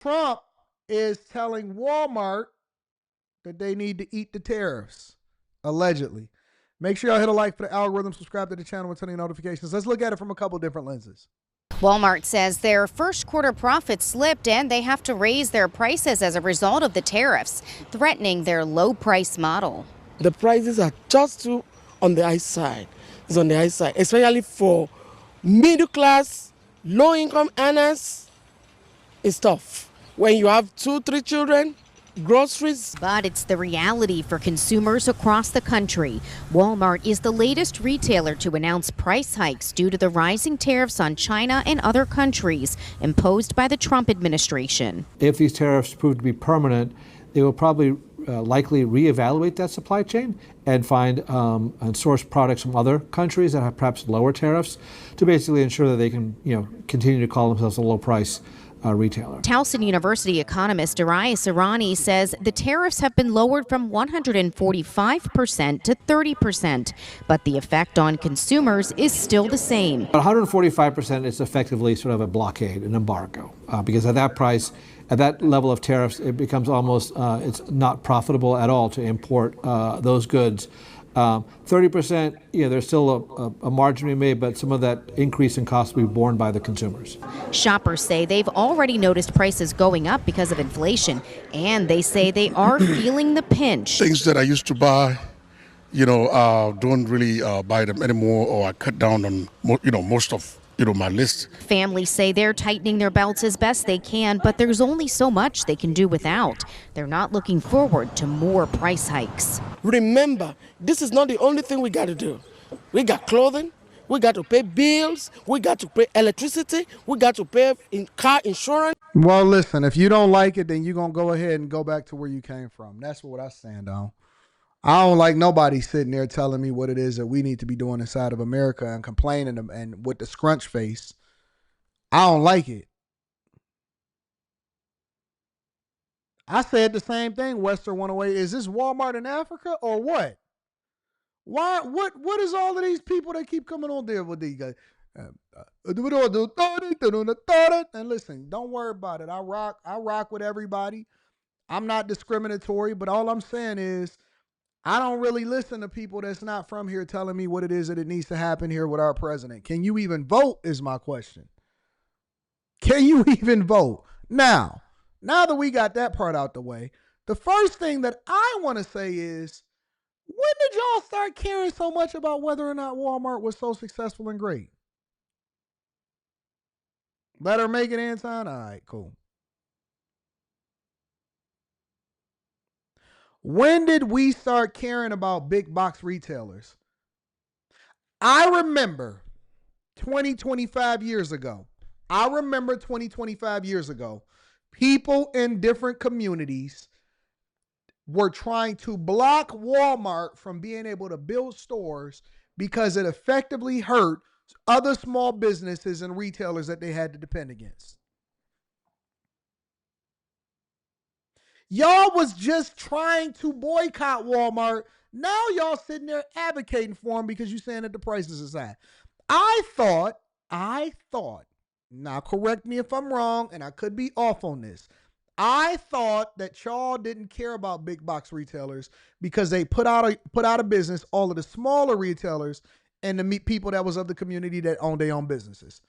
Trump is telling Walmart that they need to eat the tariffs, allegedly. Make sure y'all hit a like for the algorithm, subscribe to the channel, and turn on notifications. Let's look at it from a couple different lenses. Walmart says their first quarter profits slipped and they have to raise their prices as a result of the tariffs, threatening their low price model. The prices are just too on the high side. It's on the high side, especially for middle class, low income earners. It's tough. When you have 2-3 children, groceries. But it's the reality for consumers across the country. Walmart is the latest retailer to announce price hikes due to the rising tariffs on China and other countries imposed by the Trump administration. If these tariffs prove to be permanent, they will probably likely reevaluate that supply chain and find and source products from other countries that have perhaps lower tariffs to basically ensure that they can, continue to call themselves a low price retailer. Towson University economist Darius Irani says the tariffs have been lowered from 145% to 30%, but the effect on consumers is still the same. 145% is effectively sort of a blockade, an embargo, because at that price, at that level of tariffs, it becomes almost, it's not profitable at all to import those goods. 30%, there's still a margin to be made, but some of that increase in cost will be borne by the consumers. Shoppers say they've already noticed prices going up because of inflation, and they say they are feeling the pinch. Things that I used to buy, don't really buy them anymore, or I cut down on, most of my list. Families say they're tightening their belts as best they can, but there's only so much they can do without. They're not looking forward to more price hikes. Remember, this is not the only thing we got to do. We got clothing, we got to pay bills, we got to pay electricity, we got to pay car insurance. Well, listen, if you don't like it, then you're going to go ahead and go back to where you came from. That's what I stand on. I don't like nobody sitting there telling me what it is that we need to be doing inside of America and complaining and with the scrunch face. I don't like it. I said the same thing, Western 108. Is this Walmart in Africa or what? Why? What is all of these people that keep coming on there with these guys? And listen, don't worry about it. I rock with everybody. I'm not discriminatory, but all I'm saying is I don't really listen to people that's not from here telling me what it is that it needs to happen here with our president. Can you even vote is my question. Can you even vote? Now that we got that part out the way, the first thing that I want to say is, when did y'all start caring so much about whether or not Walmart was so successful and great? Let her make it, Anton? All right, cool. When did we start caring about big box retailers? I remember 25 years ago. People in different communities were trying to block Walmart from being able to build stores because it effectively hurt other small businesses and retailers that they had to depend against. Y'all was just trying to boycott Walmart. Now y'all sitting there advocating for them because you're saying that the prices is high. I thought, now correct me if I'm wrong, and I could be off on this. I thought that y'all didn't care about big box retailers because they put out of business all of the smaller retailers and the people that was of the community that owned their own businesses.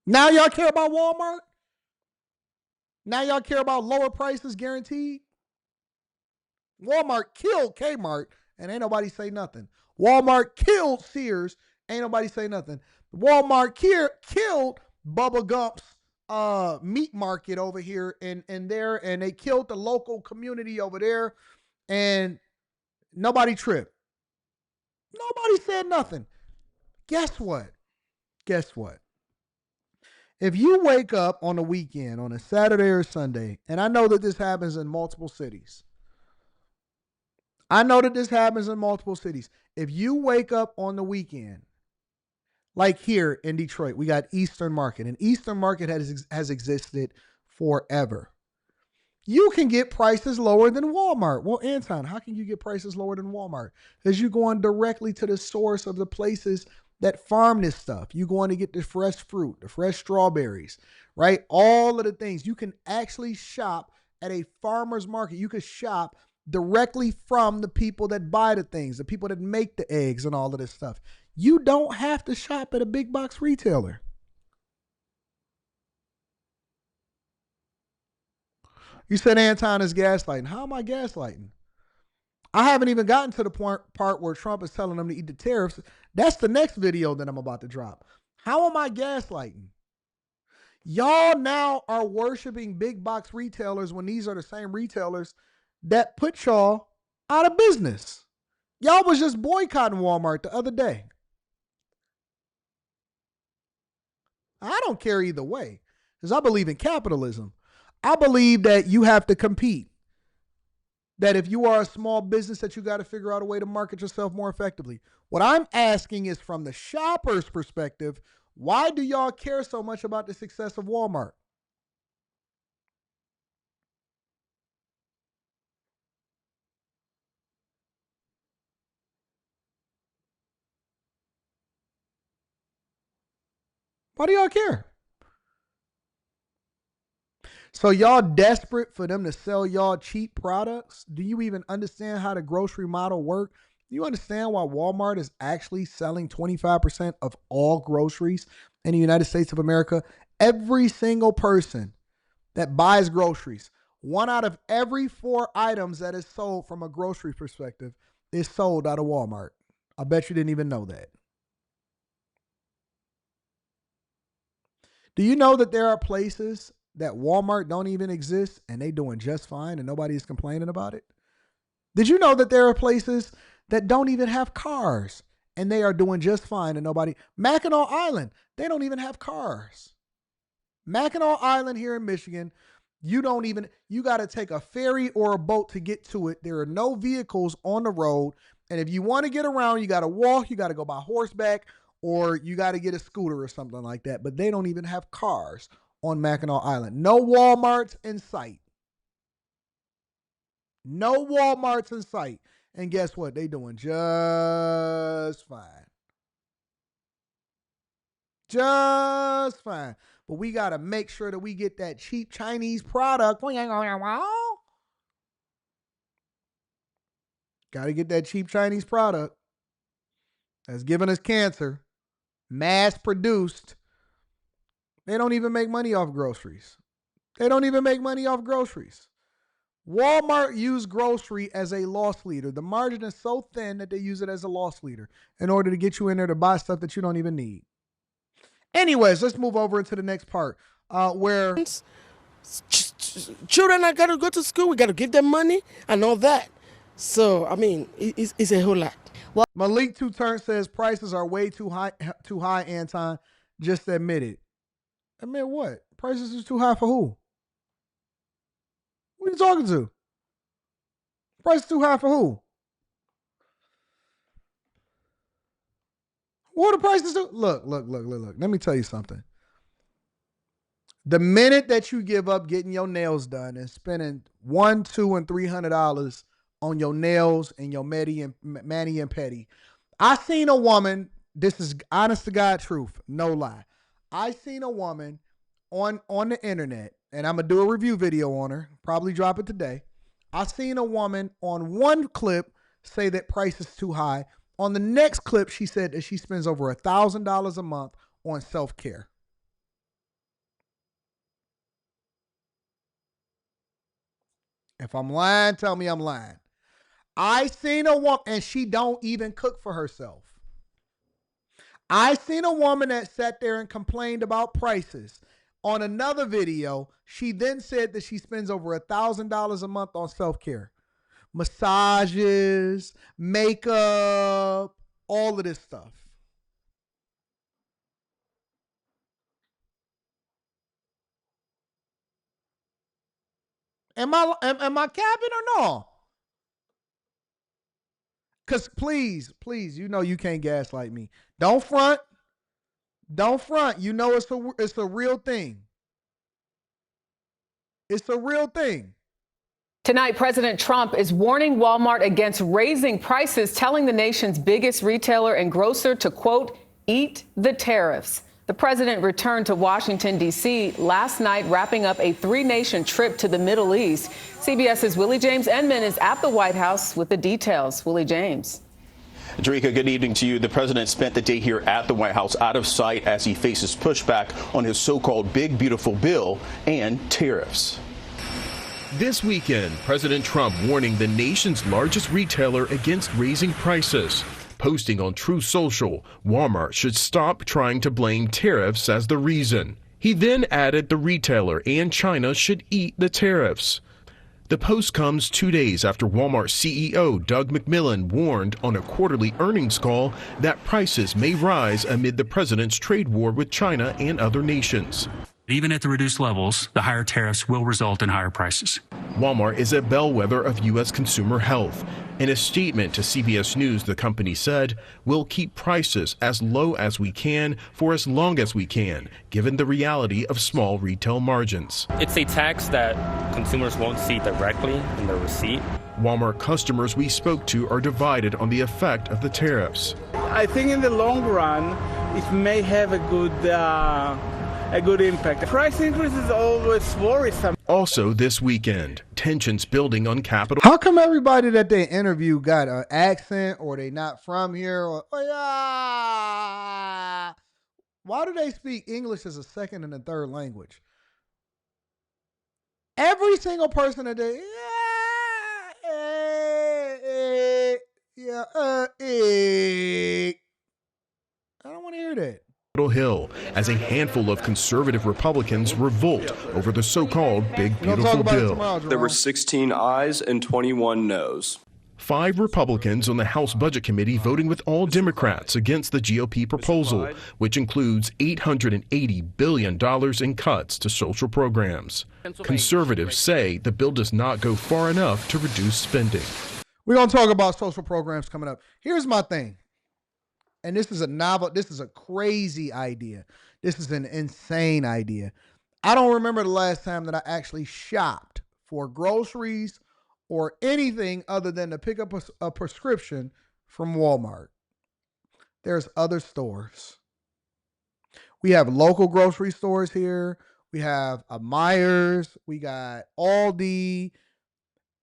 Now y'all care about Walmart? Now y'all care about lower prices guaranteed? Walmart killed Kmart and ain't nobody say nothing. Walmart killed Sears, ain't nobody say nothing. Walmart killed Bubba Gump's meat market over here and there, and they killed the local community over there, and nobody tripped. Nobody said nothing. Guess what? If you wake up on a weekend, on a Saturday or Sunday, and I know that this happens in multiple cities. If you wake up on the weekend, like here in Detroit, we got Eastern Market, and Eastern Market has existed forever. You can get prices lower than Walmart. Well, Anton, how can you get prices lower than Walmart? Because you're going directly to the source of the places that farm this stuff. You going to get the fresh fruit, the fresh strawberries, right? All of the things. You can actually shop at a farmer's market. You can shop directly from the people that buy the things, the people that make the eggs and all of this stuff. You don't have to shop at a big box retailer. You said Anton is gaslighting. How am I gaslighting? I haven't even gotten to the part where Trump is telling them to eat the tariffs. That's the next video that I'm about to drop. How am I gaslighting? Y'all now are worshiping big box retailers when these are the same retailers that put y'all out of business. Y'all was just boycotting Walmart the other day. I don't care either way because I believe in capitalism. I believe that you have to compete. That if you are a small business that you got to figure out a way to market yourself more effectively. What I'm asking is from the shopper's perspective, why do y'all care so much about the success of Walmart? Why do y'all care? So y'all desperate for them to sell y'all cheap products? Do you even understand how the grocery model works? Do you understand why Walmart is actually selling 25% of all groceries in the United States of America? Every single person that buys groceries, 1 out of every 4 items that is sold from a grocery perspective is sold out of Walmart. I bet you didn't even know that. Do you know that there are places that Walmart don't even exist and they doing just fine and nobody is complaining about it? Did you know that there are places that don't even have cars and they are doing just fine and nobody? Mackinac Island, they don't even have cars. Mackinac Island here in Michigan, you got to take a ferry or a boat to get to it. There are no vehicles on the road. And if you want to get around, you got to walk, you got to go by horseback, or you got to get a scooter or something like that. But they don't even have cars on Mackinac Island. No Walmarts in sight. No Walmarts in sight. And guess what? They doing just fine. Just fine. But we got to make sure that we get that cheap Chinese product. Got to get that cheap Chinese product that's giving us cancer. Mass produced. They don't even make money off groceries. They don't even make money off groceries. Walmart used grocery as a loss leader. The margin is so thin that they use it as a loss leader in order to get you in there to buy stuff that you don't even need. Anyways, let's move over into the next part where children are got to go to school. We got to give them money and all that. So, I mean, it's a whole lot. Malik Two Turn says prices are way too high, Anton. Just admit it. Admit what? Prices is too high for who? Who are you talking to? Price too high for who? What are the prices do? Look. Let me tell you something. The minute that you give up getting your nails done and spending $100, $200, and $300 on your nails and your mani and pedi, I seen a woman. This is honest to God truth, no lie. I seen a woman on the internet, and I'm gonna do a review video on her. Probably drop it today. I seen a woman on one clip say that price is too high. On the next clip, she said that she spends over $1,000 a month on self-care. If I'm lying, tell me I'm lying. I seen a woman, and she don't even cook for herself. I seen a woman that sat there and complained about prices. On another video, she then said that she spends over $1,000 a month on self-care. Massages, makeup, all of this stuff. Am I capping or no? Because please, you know you can't gaslight me. Don't front. Don't front. You know it's a real thing. It's a real thing. Tonight, President Trump is warning Walmart against raising prices, telling the nation's biggest retailer and grocer to, quote, eat the tariffs. The president returned to Washington, D.C. last night, wrapping up a three-nation trip to the Middle East. CBS's Willie James Enman is at the White House with the details. Willie James. Jerika, good evening to you. The president spent the day here at the White House out of sight as he faces pushback on his so-called big, beautiful bill and tariffs. This weekend, President Trump warning the nation's largest retailer against raising prices. Posting on Truth Social, Walmart should stop trying to blame tariffs as the reason. He then added the retailer and China should eat the tariffs. The post comes 2 days after Walmart CEO Doug McMillon warned on a quarterly earnings call that prices may rise amid the president's trade war with China and other nations. Even at the reduced levels, the higher tariffs will result in higher prices. Walmart is a bellwether of U.S. consumer health. In a statement to CBS News, the company said, "We'll keep prices as low as we can for as long as we can, given the reality of small retail margins." It's a tax that consumers won't see directly in their receipt. Walmart customers we spoke to are divided on the effect of the tariffs. I think in the long run, it may have a good impact. Price increase is always worrisome. Also this weekend, tensions building on Capitol. How come everybody that they interview got an accent or they not from here? Or, why do they speak English as a second and a third language? Every single person that they, I don't want to hear that. Hill as a handful of conservative Republicans revolt over the so-called Big Beautiful Bill. There were 16 ayes and 21 noes. 5 Republicans on the House Budget Committee voting with all Democrats against the GOP proposal, which includes $880 billion in cuts to social programs. Conservatives say the bill does not go far enough to reduce spending. We're going to talk about social programs coming up. Here's my thing. And this is a crazy idea. This is an insane idea. I don't remember the last time that I actually shopped for groceries or anything other than to pick up a prescription from Walmart. There's other stores. We have local grocery stores here. We have a Myers. We got Aldi.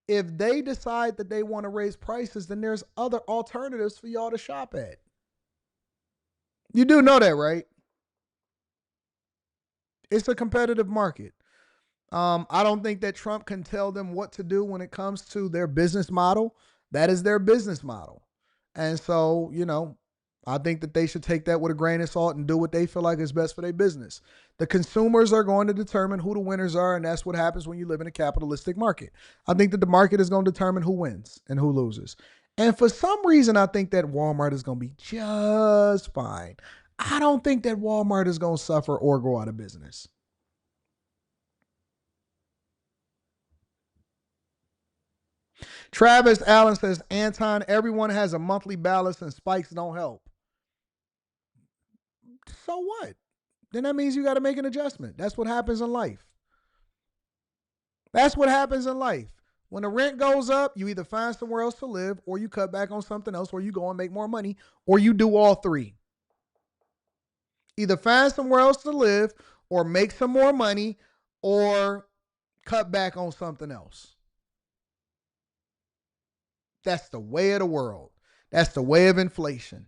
If they decide that they want to raise prices, then there's other alternatives for y'all to shop at. You do know that, right? It's a competitive market. I don't think that Trump can tell them what to do when it comes to their business model. That is their business model. And so, I think that they should take that with a grain of salt and do what they feel like is best for their business. The consumers are going to determine who the winners are, and that's what happens when you live in a capitalistic market. I think that the market is going to determine who wins and who loses. And for some reason, I think that Walmart is going to be just fine. I don't think that Walmart is going to suffer or go out of business. Travis Allen says, Anton, everyone has a monthly balance and spikes don't help. So what? Then that means you got to make an adjustment. That's what happens in life. That's what happens in life. When the rent goes up, you either find somewhere else to live, or you cut back on something else, or you go and make more money, or you do all three. Either find somewhere else to live, or make some more money, or cut back on something else. That's the way of the world. That's the way of inflation.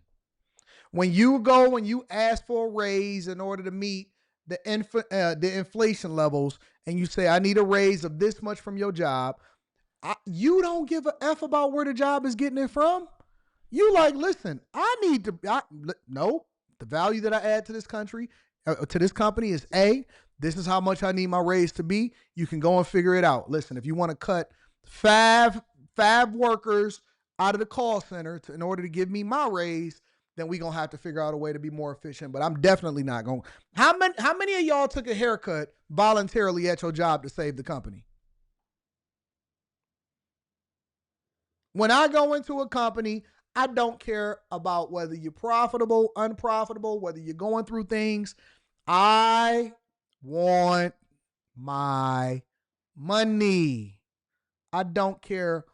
When you go and you ask for a raise in order to meet the inflation levels, and you say, I need a raise of this much from your job, you don't give a F about where the job is getting it from. You like, listen, no, the value that I add to this country, to this company is A. This is how much I need my raise to be. You can go and figure it out. Listen, if you want to cut five workers out of the call center in order to give me my raise, then we're going to have to figure out a way to be more efficient. But I'm definitely not going. How many of y'all took a haircut voluntarily at your job to save the company? When I go into a company, I don't care about whether you're profitable, unprofitable, whether you're going through things. I want my money. I don't care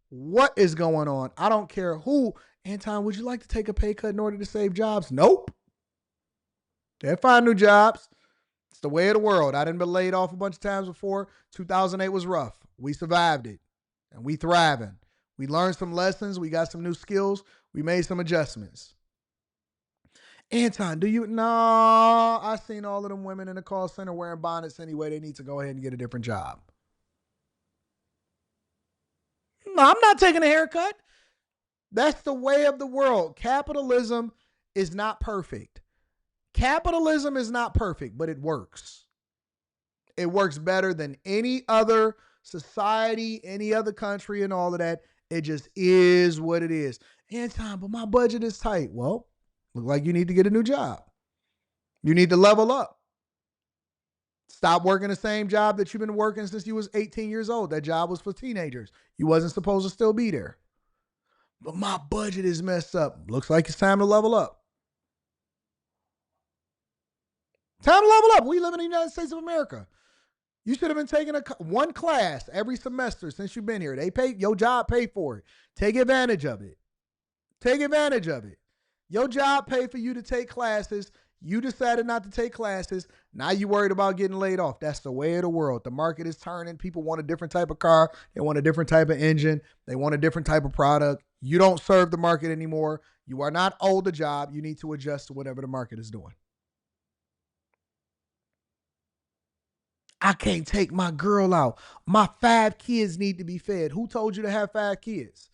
what is going on. I don't care who. Anton, would you like to take a pay cut in order to save jobs? Nope. They'll find new jobs. It's the way of the world. I done been laid off a bunch of times before. 2008 was rough. We survived it, and we thriving. We learned some lessons. We got some new skills. We made some adjustments. Anton, No, I seen all of them women in the call center wearing bonnets anyway. They need to go ahead and get a different job. No, I'm not taking a haircut. That's the way of the world. Capitalism is not perfect. Capitalism is not perfect, but it works. It works better than any other society, any other country, and all of that. It just is what it is. Anton, but my budget is tight. Well, look like you need to get a new job. You need to level up. Stop working the same job that you've been working since you was 18 years old. That job was for teenagers. You wasn't supposed to still be there. But my budget is messed up. Looks like it's time to level up. Time to level up. We live in the United States of America. You should have been taking one class every semester since you've been here. They pay your job, pay for it. Take advantage of it. Take advantage of it. Your job paid for you to take classes. You decided not to take classes. Now you worried about getting laid off. That's the way of the world. The market is turning. People want a different type of car. They want a different type of engine. They want a different type of product. You don't serve the market anymore. You are not owed the job. You need to adjust to whatever the market is doing. I can't take my girl out. My 5 kids need to be fed. Who told you to have 5 kids?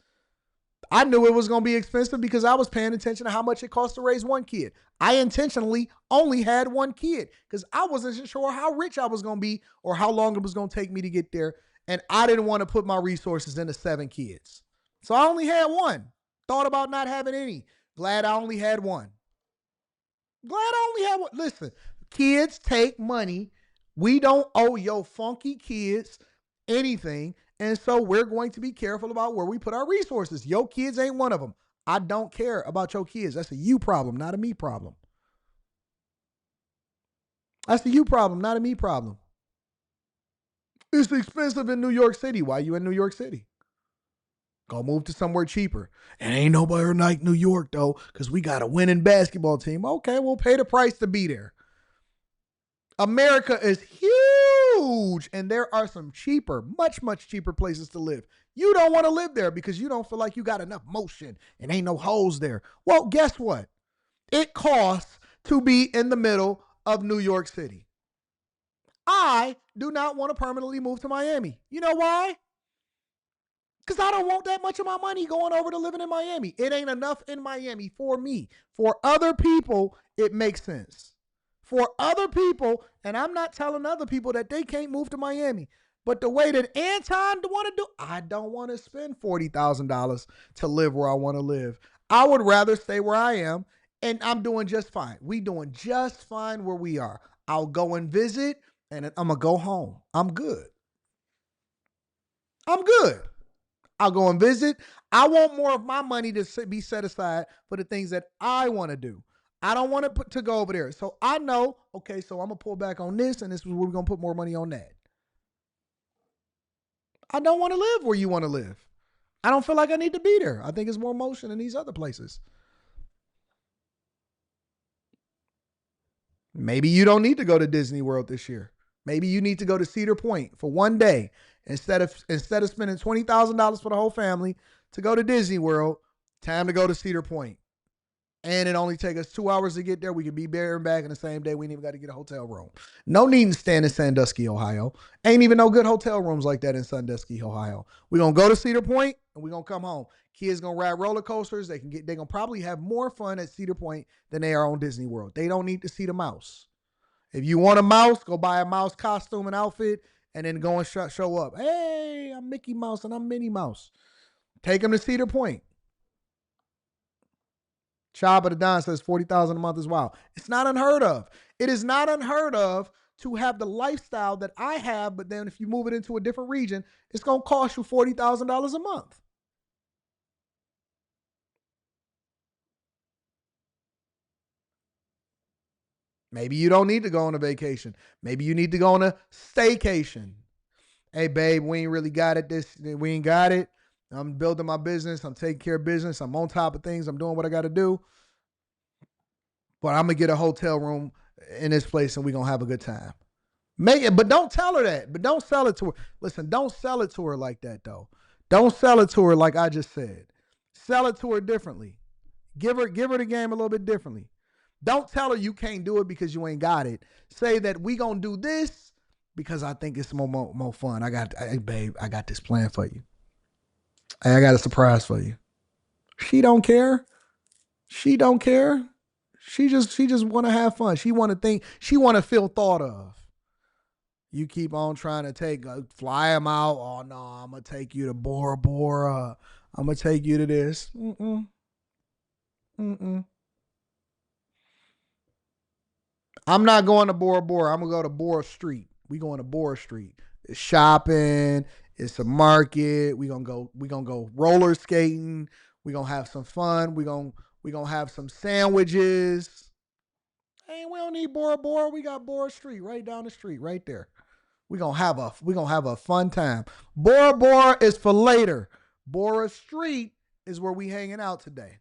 I knew it was going to be expensive because I was paying attention to how much it costs to raise 1 kid. I intentionally only had 1 kid because I wasn't sure how rich I was going to be or how long it was going to take me to get there. And I didn't want to put my resources into 7 kids. So I only had 1. Thought about not having any. Glad I only had 1. Glad I only had 1. Listen, kids take money. We don't owe your funky kids anything. And so we're going to be careful about where we put our resources. Your kids ain't one of them. I don't care about your kids. That's a you problem, not a me problem. That's a you problem, not a me problem. It's expensive in New York City. Why you in New York City? Go move to somewhere cheaper. And ain't nobody like New York, though, because we got a winning basketball team. Okay, we'll pay the price to be there. America is huge, and there are some cheaper, much, much cheaper places to live. You don't want to live there because you don't feel like you got enough motion and ain't no holes there. Well, guess what? It costs to be in the middle of New York City. I do not want to permanently move to Miami. You know why? Because I don't want that much of my money going over to living in Miami. It ain't enough in Miami for me. For other people, it makes sense. For other people, and I'm not telling other people that they can't move to Miami, but the way that Anton want to do, I don't want to spend $40,000 to live where I want to live. I would rather stay where I am, and I'm doing just fine. We doing just fine where we are. I'll go and visit, and I'm going to go home. I'm good. I'm good. I'll go and visit. I want more of my money to be set aside for the things that I want to do. I don't want to go over there. So I know, okay, so I'm going to pull back on this, and this is where we're going to put more money on that. I don't want to live where you want to live. I don't feel like I need to be there. I think it's more motion in these other places. Maybe you don't need to go to Disney World this year. Maybe you need to go to Cedar Point for one day. Instead of spending $20,000 for the whole family to go to Disney World, time to go to Cedar Point. And it only takes us 2 hours to get there. We can be there and back in the same day. We ain't even got to get a hotel room. No need to stand in Sandusky, Ohio. Ain't even no good hotel rooms like that in Sandusky, Ohio. We're going to go to Cedar Point and we're going to come home. Kids going to ride roller coasters. They're going to probably have more fun at Cedar Point than they are on Disney World. They don't need to see the mouse. If you want a mouse, go buy a mouse costume and outfit and then go and show up. Hey, I'm Mickey Mouse and I'm Minnie Mouse. Take them to Cedar Point. Chaba the Don says $40,000 a month is wild. It's not unheard of. It is not unheard of to have the lifestyle that I have, but then if you move it into a different region, it's going to cost you $40,000 a month. Maybe you don't need to go on a vacation. Maybe you need to go on a staycation. Hey, babe, we ain't really got it. We ain't got it. I'm building my business. I'm taking care of business. I'm on top of things. I'm doing what I got to do. But I'm going to get a hotel room in this place and we're going to have a good time. Make it, but don't tell her that. But don't sell it to her. Listen, don't sell it to her like that, though. Don't sell it to her like I just said. Sell it to her differently. Give her the game a little bit differently. Don't tell her you can't do it because you ain't got it. Say that we going to do this because I think it's more fun. Babe, I got this plan for you. I got a surprise for you. She don't care. She don't care. She just want to have fun. She want to feel thought of. You keep on trying to fly him out. Oh no, I'm gonna take you to Bora Bora. I'm gonna take you to this. I'm not going to Bora Bora. I'm gonna go to Bora Street. We going to Bora Street. It's shopping. It's a market. We gonna go roller skating. We gonna have some fun. We gonna have some sandwiches. Hey, we don't need Bora Bora. We got Bora Street right down the street, right there. We gonna have a fun time. Bora Bora is for later. Bora Street is where we hanging out today.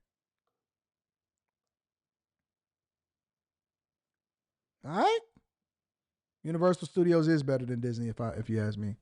All right. Universal Studios is better than Disney, if you ask me.